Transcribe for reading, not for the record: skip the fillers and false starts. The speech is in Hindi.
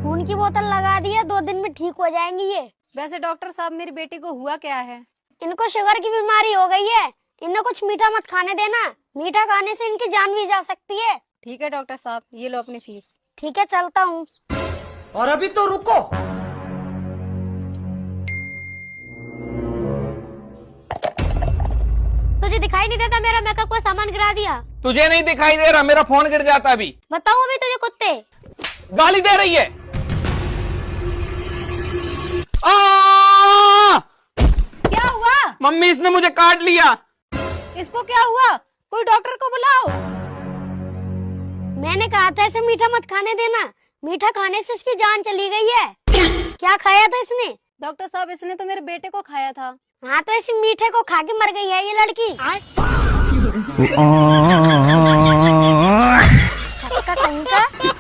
खून की बोतल लगा दी है, 2 दिन में ठीक हो जाएंगी ये। वैसे डॉक्टर साहब मेरी बेटी को हुआ क्या है? इनको शुगर की बीमारी हो गई है। इन्हें कुछ मीठा मत खाने देना, मीठा खाने से इनकी जान भी जा सकती है। ठीक है डॉक्टर साहब, ये लो अपनी फीस। ठीक है, चलता हूँ। और अभी तो रुको। तुझे दिखाई नहीं देता मेरा मेकअप का सामान गिरा दिया? तुझे नहीं दिखाई दे रहा? मेरा फोन गिर जाता अभी। बताऊँ अभी तुझे कुत्ते? गाली दे रही है। क्या हुआ? मम्मी, इसने मुझे काट लिया। इसको क्या हुआ? कोई डॉक्टर को बुलाओ। मैंने कहा था इसे मीठा मत खाने देना, मीठा खाने से इसकी जान चली गई है। क्या खाया था इसने? डॉक्टर साहब इसने तो मेरे बेटे को खाया था। हाँ, तो इसी मीठे को खा के मर गई है ये लड़की। छक्का कहीं का।